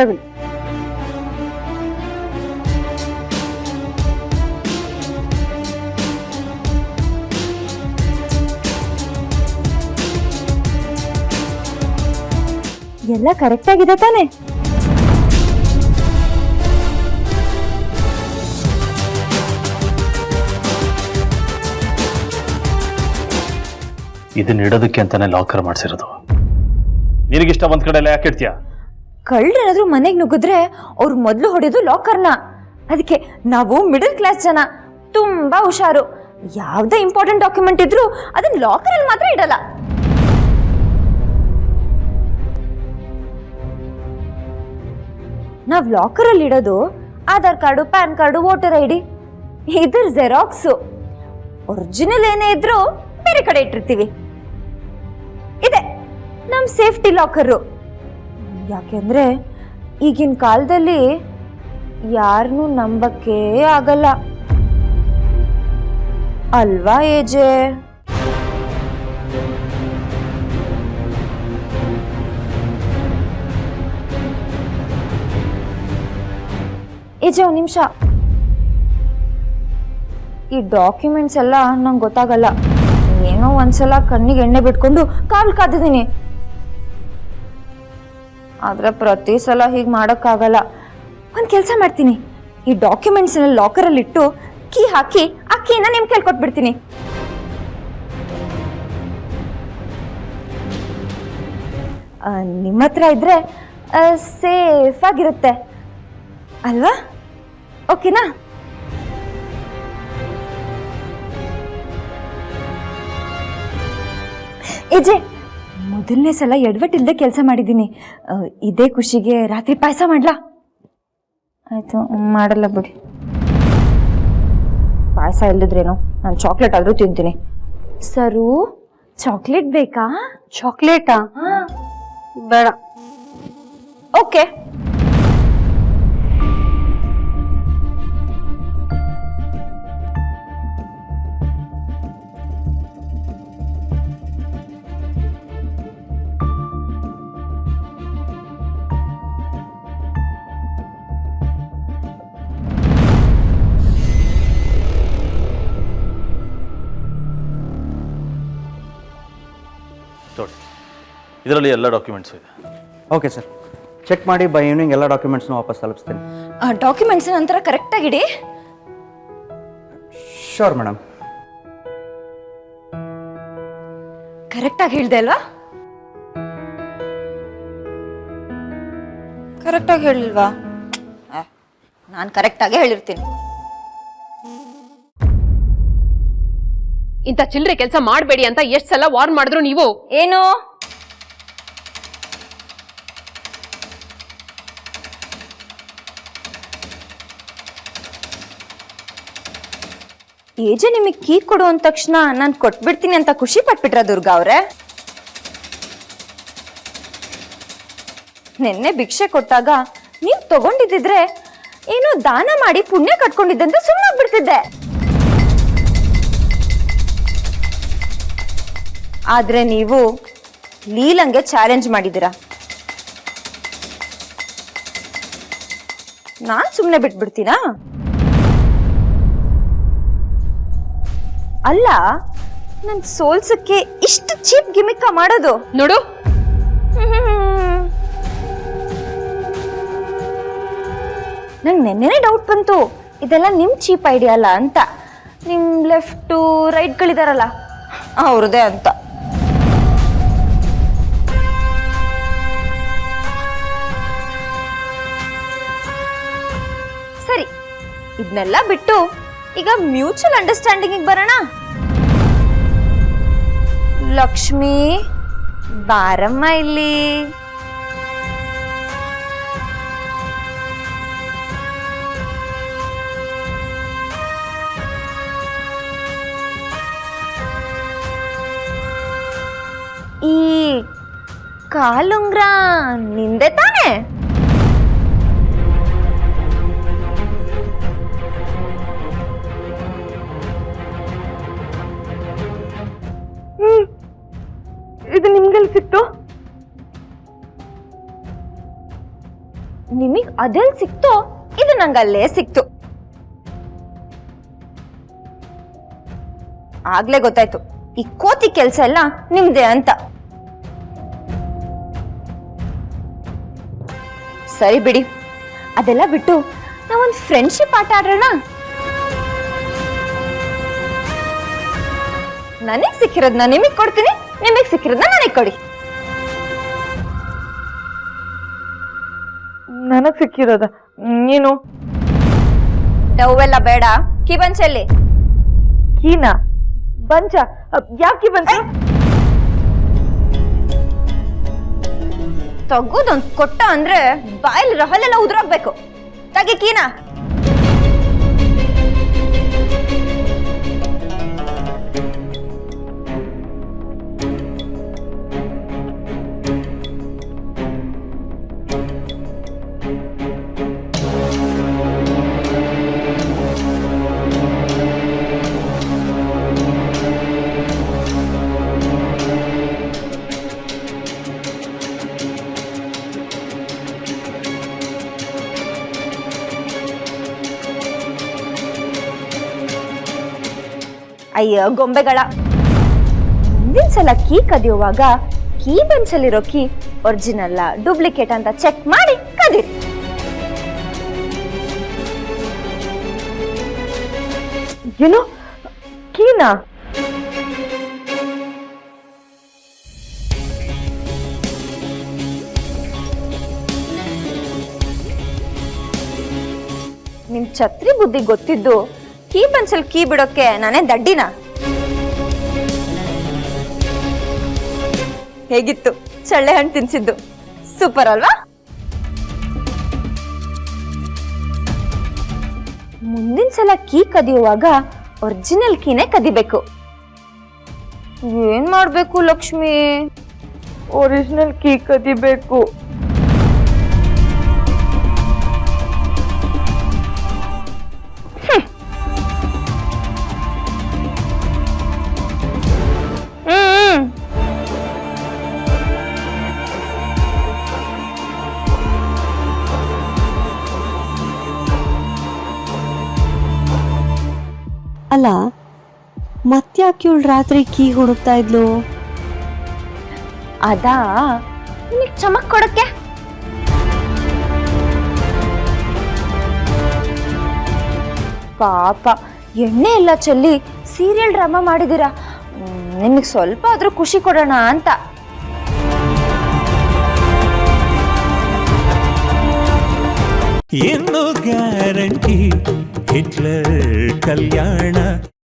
ತಗೊಳ್ಳಿ. ಎಲ್ಲ ಕರೆಕ್ಟ್ ಆಗಿದೆ ತಾನೆ? ಇದನ್ನ ಇಡೋದಕ್ಕೆ ಅಂತಾನೆ ಲಾಕರ್ ಮಾಡಿಸಿರೋದು. ನಿನಗಿಷ್ಟ ಒಂದ್ ಕಡೆ ಎಲ್ಲ ಯಾಕೆ ಇಡ್ತೀಯಾ? ಕಳ್ಳರೇನಾದ್ರೂ ಮನೆಗೆ ನುಗ್ಗಿದ್ರೆ ಅವ್ರು ಮೊದಲು ಹೊಡೆಯೋದು ಲಾಕರ್ನ. ಅದಕ್ಕೆ ನಾವು ಮಿಡಲ್ ಕ್ಲಾಸ್ ಜನ ತುಂಬಾ ಹುಷಾರು. ಯಾವುದೇ ಇಂಪಾರ್ಟೆಂಟ್ ಡಾಕ್ಯುಮೆಂಟ್ ಇದ್ರೂ ಅದನ್ನ ಲಾಕರಲ್ಲಿ ಮಾತ್ರ ಇಡಲ್ಲ. ನಾವು ಲಾಕರಲ್ಲಿ ಇಡೋದು Aadhaar card, PAN card, voter ID, ಇದ್ರ ಜೆರಾಕ್ಸು. ಒರಿಜಿನಲ್ ಏನೇ ಇದ್ರೂ ಬೇರೆ ಕಡೆ ಇಟ್ಟಿರ್ತೀವಿ. ಇದೆ ನಮ್ಮ ಸೇಫ್ಟಿ ಲಾಕರು. ಯಾಕೆಂದ್ರೆ ಈಗಿನ ಕಾಲದಲ್ಲಿ ಯಾರನ್ನೂ ನಂಬಕ್ಕೆ ಆಗಲ್ಲ ಅಲ್ವಾ ಏಜೆ? ಏಜೆ ಒಂದು ನಿಮಿಷ. ಈ ಡಾಕ್ಯುಮೆಂಟ್ಸ್ ಎಲ್ಲ ನಂಗೆ ಗೊತ್ತಾಗಲ್ಲ. ಏನೋ ಒಂದ್ಸಲ ಕಣ್ಣಿಗೆ ಎಣ್ಣೆ ಬಿಟ್ಕೊಂಡು ಕಾಲ್ ಕಾದಿದ್ದೀನಿ. ಆದ್ರೆ ಪ್ರತಿ ಸಲ ಹೀಗೆ ಮಾಡೋಕ್ಕಾಗಲ್ಲ. ಒಂದು ಕೆಲಸ ಮಾಡ್ತೀನಿ, ಈ ಡಾಕ್ಯುಮೆಂಟ್ಸ್ನ ಲಾಕರಲ್ಲಿ ಇಟ್ಟು ಕೀ ಹಾಕಿ ಆ ಕೀನ ನಿಮ್ಗೆ ಕೇಳ್ಕೊಟ್ಬಿಡ್ತೀನಿ. ನಿಮ್ಮ ಹತ್ರ ಇದ್ರೆ ಸೇಫ್ ಆಗಿರುತ್ತೆ ಅಲ್ವಾ? ಓಕೆನಾ? ಏಜೆ, ಮೊದಲನೇ ಸಲ ಎಡವಟ್ಟಿಲ್ದೆ ಕೆಲಸ ಮಾಡಿದ್ದೀನಿ. ಇದೇ ಖುಷಿಗೆ ರಾತ್ರಿ ಪಾಯಸ ಮಾಡ್ಲಾ? ಆಯ್ತು, ಮಾಡಲ್ಲ ಬಿಡಿ. ಪಾಯಸ ಇಲ್ಲದ್ರೇನು, ನಾನು ಚಾಕ್ಲೇಟ್ ಆದರೂ ತಿಂತೀನಿ. ಸರು, ಚಾಕ್ಲೇಟ್ ಬೇಕಾ? ಚಾಕ್ಲೇಟಾ? ಬೇಡ. ಓಕೆ. ಇದರಲ್ಲಿ ಎಲ್ಲ ಡಾಕ್ಯುಮೆಂಟ್ಸು ಇದೆ. ಓಕೆ ಸರ್, ಚೆಕ್ ಮಾಡಿ ಬೈ ಈವ್ನಿಂಗ್ ಎಲ್ಲ ಡಾಕ್ಯುಮೆಂಟ್ಸ್ನ ವಾಪಸ್ ತಲುಪಿಸ್ತೀನಿ. ಡಾಕ್ಯುಮೆಂಟ್ಸ್ ನಂತರ ಕರೆಕ್ಟಾಗಿಡಿ. Sure madam. ಕರೆಕ್ಟಾಗಿ ಹೇಳ್ದೆ ಅಲ್ವಾ? ಕರೆಕ್ಟಾಗಿ ಹೇಳಿಲ್ವಾ? ನಾನು ಕರೆಕ್ಟಾಗಿ ಹೇಳಿರ್ತೀನಿ. ಇಂಥ ಚಿಲ್ಲರೆ ಕೆಲಸ ಮಾಡಬೇಡಿ ಅಂತ ಎಷ್ಟು ಸಲ ವಾರ್ನ್ ಮಾಡಿದ್ರು ನೀವು. ಏನು? ಏಜೆ ನಿಮಗೆ ಕೀ ಕೊಡು ಅಂದ ತಕ್ಷಣ ನಾನು ಕೊಟ್ಬಿಡ್ತೀನಿ ಅಂತ ಖುಷಿ ಪಟ್ಬಿಟ್ರ ದುರ್ಗಾ ಅವ್ರೆ? ನಿನ್ನೆ ಭಿಕ್ಷೆ ಕೊಟ್ಟಾಗ ನೀವು ತಗೊಂಡಿದ್ದಿದ್ರೆ ಏನೋ ದಾನ ಮಾಡಿ ಪುಣ್ಯ ಕಟ್ಕೊಂಡಿದ್ದೆ ಅಂತ ಸುಮ್ಮನಾಗ್ಬಿಡ್ತಿದ್ದೆ. ಆದ್ರೆ ನೀವು ಲೀಲಂಗೆ ಚಾಲೆಂಜ್ ಮಾಡಿದ್ದೀರಾ. ನಾನ್ ಸುಮ್ಮನೆ ಬಿಟ್ಬಿಡ್ತೀನಾ? ಅಲ್ಲ, ನನ್ ಸೋಲ್ಸಕ್ಕೆ ಇಷ್ಟು ಚೀಪ್ ಗಿಮಿಕ್ಕ ಮಾಡೋದು ನೋಡು. ನಂಗೆ ನೆನ್ನೆನೇ ಡೌಟ್ ಬಂತು, ಇದೆಲ್ಲ ನಿಮ್ ಚೀಪ್ ಐಡಿಯಾ ಅಲ್ಲ ಅಂತ. ನಿಮ್ ಲೆಫ್ಟು ರೈಟ್ಗಳಿದಾರಲ್ಲ ಅವ್ರದೇ ಅಂತ. ಸರಿ, ಇದನ್ನೆಲ್ಲ ಬಿಟ್ಟು ಈಗ ಮ್ಯೂಚುವಲ್ ಅಂಡರ್ಸ್ಟ್ಯಾಂಡಿಂಗ್ ಬರೋಣ. ಲಕ್ಷ್ಮಿ, ಬಾರಮ್ಮ ಇಲ್ಲಿ. ಈ ಕಾಲುಂಗ್ರ ನಿಂದೆ ತಾನೆ? ಇದು ನಿಮ್ಗೆಲ್ಲಿ ಸಿಕ್ತು? ನಿಮಗ್ ಅದೆಲ್ ಸಿಕ್ತೋ ಇದು ನಂಗಲ್ಲೇ ಸಿಕ್ತು. ಆಗ್ಲೇ ಗೊತ್ತಾಯ್ತು ಈ ಕೋತಿ ಕೆಲ್ಸ ಎಲ್ಲ ನಿಮ್ದೆ ಅಂತ. ಸರಿ ಬಿಡಿ, ಅದೆಲ್ಲ ಬಿಟ್ಟು ನಾವೊಂದು ಫ್ರೆಂಡ್ಶಿಪ್ ಆಟ ಆಡೋಣ. ನನಗ್ ಸಿಕ್ಕಿರೋದ್ನ ನಿಮಗ್ ಕೊಡ್ತೀನಿ, ನಿಮಗ್ ಸಿಕ್ಕಿರೋದ್ನ ನನಗ್ ಕೊಡಿ. ನನಗ್ ಸಿಕ್ಕಿರೋದ ನೀನು ಡವ್ವೆಲ್ಲ ಬೇಡ, ಕಿಬಂಚಲ್ಲಿ ಕೀನ ಬಂಚ ಯಾಕೆ ಬಂಚ ತಗೋದೊಂದ್ ಕೊಟ್ಟ ಅಂದ್ರೆ ಬಾಯಲ್ಲಿ ರಹಲೆಲ್ಲ ಉದುರೋಗ್ಬೇಕು. ತಗಿ ಕೀನಾ. ಅಯ್ಯೋ ಗೊಂಬೆಗಳ, ಮುಂದಿನ ಸಲ ಕೀ ಕದಿಯುವಾಗ ಕೀ ಬಂಚಲ್ಲಿರೋ ಕೀ ಒರಿಜಿನಲ್ ಡೂಪ್ಲಿಕೇಟ್ ಅಂತ ಚೆಕ್ ಮಾಡಿ ಕದೀರಿ. ಏನು ಕೀನಾ ನಿಮ್ ಛತ್ರಿ ಬುದ್ಧಿ ಗೊತ್ತಿದ್ದು ಕೀ ಬಂಚಲ್ ಕೀ ಬಿಡೋಕೆ ನಾನೇ ದಡ್ಡಿನ? ಹೇಗಿತ್ತು ಚಳ್ಳೆ ಹಣ್ಣು ತಿನ್ಸಿದ್ದು? ಸೂಪರ್ ಅಲ್ವಾ? ಮುಂದಿನ ಸಲ ಕೀ ಕದಿಯುವಾಗ ಒರಿಜಿನಲ್ ಕೀನೇ ಕದಿಬೇಕು. ಏನ್ ಮಾಡ್ಬೇಕು ಲಕ್ಷ್ಮಿ? Original key ಕದಿಬೇಕು. ಅಲ್ಲ ಮತ್ತ್ಯಾಕೆ ಇವಳು ರಾತ್ರಿ ಕೀ ಹುಡುಕ್ತಾ ಇದ್ಲು? ಅದಾ ನಿನಗ್ ಚಮಕ್ ಕೊಡಕ್ಕೆ. ಪಾಪ ಎಣ್ಣೆ ಎಲ್ಲ ಚೆಲ್ಲಿ ಸೀರಿಯಲ್ ಡ್ರಾಮಾ ಮಾಡಿದೀರಾ, ನಿಮಗ್ ಸ್ವಲ್ಪ ಆದ್ರೂ ಖುಷಿ ಕೊಡೋಣ ಅಂತ. ಇನ್ನು ಗ್ಯಾರಂಟಿ ಹಿಟ್ಲರ್ ಕಲ್ಯಾಣ